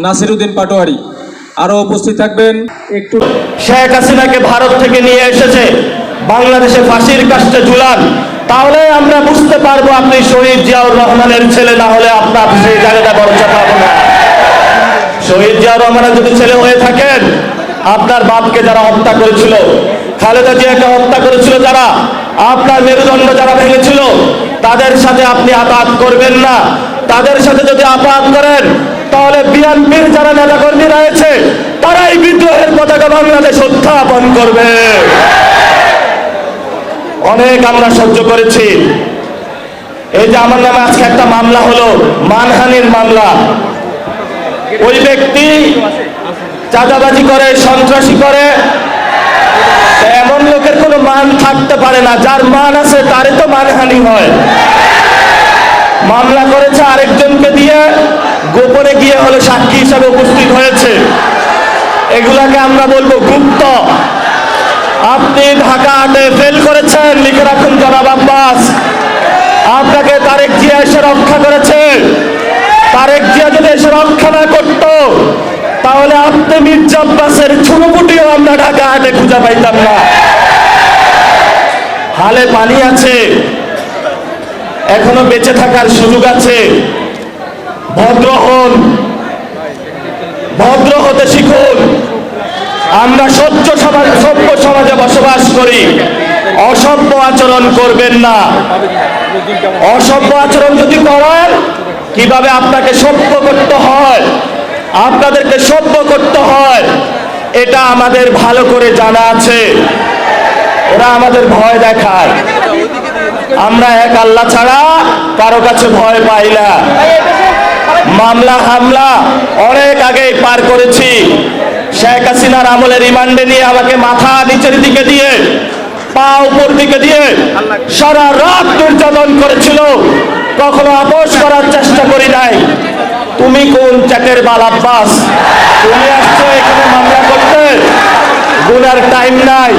নাসিরউদ্দিন পাটোয়ারি আরো উপস্থিত থাকবেন। একটু শেখ হাসিনাকে ভারত থেকে নিয়ে এসেছে বাংলাদেশে ফাঁসির কাস্টে ঝুলান, তাহলে আমরা বুঝতে পারবো আপনি শহীদ জিয়াউর রহমানের ছেলে, না হলে আপনার সেই জায়গাটা ভরসা পাবো না। শহীদ জিয়াউর রহমানের যদি ছেলে হয়ে থাকেন, আপনার বাপকে যারা হত্যা করেছিল, খালেদা জিয়াকে হত্যা করেছিল যারা, আপনার মেরুদণ্ড যারা ভেঙেছিল, তাদের সাথে আপনি আঘাত করবেন না। তাদের সাথে যদি আঘাত করেন, তাহলে বিএনপির যারা নেতাকর্মী রয়েছে তারাই বিদ্রোহের পতাকা বাংলাদেশ উত্থাপন করবে। অনেক আমরা সহ্য করেছি। এই যে আমার নামে আজকে একটা মামলা হলো, মানহানির মামলা। ওই ব্যক্তি চাঁদাবাজি করে, সন্ত্রাসী করে, এমন লোকের কোনো মান থাকতে পারে না। যার মান আছে তারই তো মানহানি হয়। মামলা করেছে আরেকজনকে দিয়ে, গোপনে গিয়ে হলে সাক্ষী হিসাবে উপস্থিত হয়েছে। এগুলাকে আমরা বলবো গুপ্ত। আপনি ঢাকা আটে ফেল করেছেন, লিখে রাখুন জনাব আব্বাস। আপনাকে তারেক জিয়া এসে রক্ষা করেছে। তারেক জিয়া যদি এসে রক্ষা না করত, তাহলে আপনি মির্জা আব্বাসের ছুনোপুটিও আমরা ঢাকা আটে খুঁজে পাইতাম না। হালে পানি আছে, এখনো বেঁচে থাকার সুযোগ আছে। ভদ্র হন, ভদ্র হতে শিখুন। আমরা সভ্য সমাজে বসবাস করি, অসভ্য আচরণ করবেন না। অসভ্য আচরণ যদি করেন, কিভাবে আপনাকে সভ্য করতে হয়, আপনাদেরকে সভ্য করতে হয়, এটা আমাদের ভালো করে জানা আছে। ওরা আমাদের ভয় দেখায়, আমরা এক আল্লাহ ছাড়া কারো কাছে ভয় পাই না। মামলা হামলা অনেক আগেই পার করেছি। শেখ হাসিনার আমলে রিমান্ডে নিয়ে আমাকে মাথা নিচের দিকে দিয়ে, পা উপর দিকে দিয়ে সারা রাত নির্যাতন করেছিল। কখনো আপোষ করার চেষ্টা করি নাই। তুমি কোন চ্যাটের বাল আব্বাস? তুমি আসছো এখানে মামলা করতে, গুনার টাইম নাই।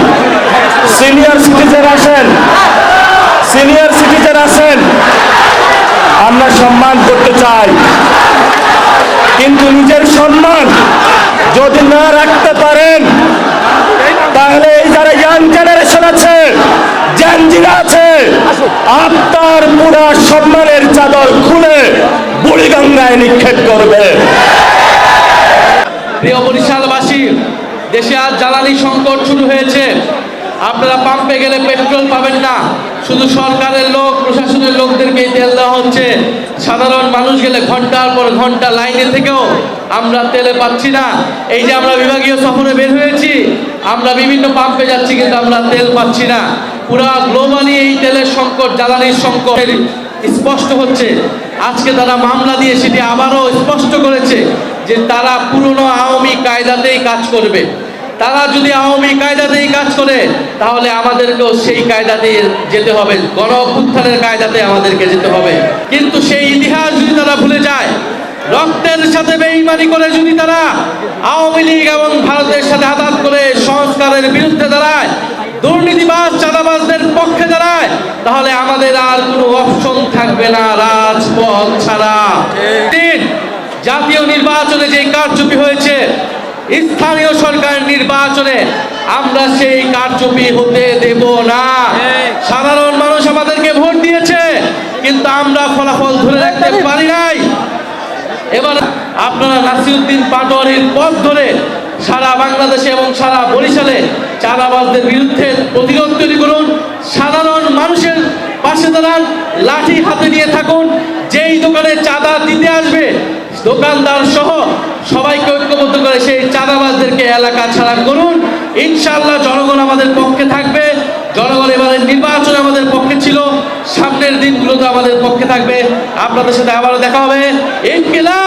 সিনিয়র সিটিজেন আসেন, সিনিয়র সিটিজেন আসেন, আমরা সম্মান করতে চাই। কিন্তু নিজের সম্মান যদি না রাখতে পারেন, তাহলে এই যারা ইয়াং জেনারেশন আছে, জেনজিরা আছে, আপনার পুরা সম্মানের চাদর খুলে বুড়িগঙ্গায় নিক্ষেপ করবে। প্রিয় বরিশালবাসী, দেশে আজ জ্বালানি সংকট শুরু হয়েছে। আপনারা পাম্পে গেলে পেট্রোল পাবেন না, শুধু সরকারের লোক, প্রশাসনের লোকদেরকেই তেল দেওয়া হচ্ছে। সাধারণ মানুষ গেলে ঘন্টার পর ঘন্টা লাইনে থেকেও আমরা তেলে পাচ্ছি না। এই যে আমরা বিভাগীয় সফরে বের হয়েছি, আমরা বিভিন্ন পাম্পে যাচ্ছি, কিন্তু আমরা তেল পাচ্ছি না। পুরা গ্লোবালি এই তেলের সংকট, জ্বালানির সংকট স্পষ্ট হচ্ছে। আজকে তারা মামলা দিয়ে সেটি আবারও স্পষ্ট করেছে যে তারা পুরনো আওয়ামী কায়দাতেই কাজ করবে। তারা যদি আওয়ামী কায়দাতেই কাজ করে, তাহলে আমাদেরকেও সেই কায়দাতেই যেতে হবে, গণ অভ্যুত্থানের কায়দাতে আমাদেরকে যেতে হবে। কিন্তু সেই ইতিহাস যদি তারা ভুলে যায়, রক্তের সাথে বেঈমানি করে যদি তারা আওয়ামী লীগ এবং ভারতের সাথে আঘাত করে সংস্কারের বিরুদ্ধে দাঁড়ায়, দুর্নীতিবাজ চাঁদাবাজদের পক্ষে দাঁড়ায়, তাহলে আমাদের আর কোনো অপশন থাকবে না রাজপথ ছাড়া। জাতীয় নির্বাচনে যে কারচুপি হয়েছে, স্থানীয় সরকার নির্বাচনে আমরা সেই কারচুপি হতে দেব না। সাধারণ মানুষ আমাদেরকে ভোট দিয়েছে, কিন্তু আমরা ফলাফল ধরে রাখতে পারি নাই। এবার আপনারা নাসিরউদ্দিন পাটোয়ারির পথ ধরে সারা বাংলাদেশে এবং সারা বরিশালে চাঁদাবাজদের বিরুদ্ধে প্রতিরোধ তৈরি করুন। সাধারণ মানুষের পাশে দাঁড়ান, লাঠি হাতে নিয়ে থাকুন। যেই দোকানে চাঁদা দিতে আসবে, দোকানদার সহ সবাইকে ঐক্যবদ্ধ করে সেই চাঁদাবাজদেরকে এলাকা ছাড়া করুন। ইনশাআল্লাহ জনগণ আমাদের পক্ষে থাকবে। জনগণ এবারের নির্বাচনে আমাদের পক্ষে ছিল, সামনের দিনগুলোতে আমাদের পক্ষে থাকবে। আপনাদের সাথে আবারও দেখা হবে। ইনকিলাব।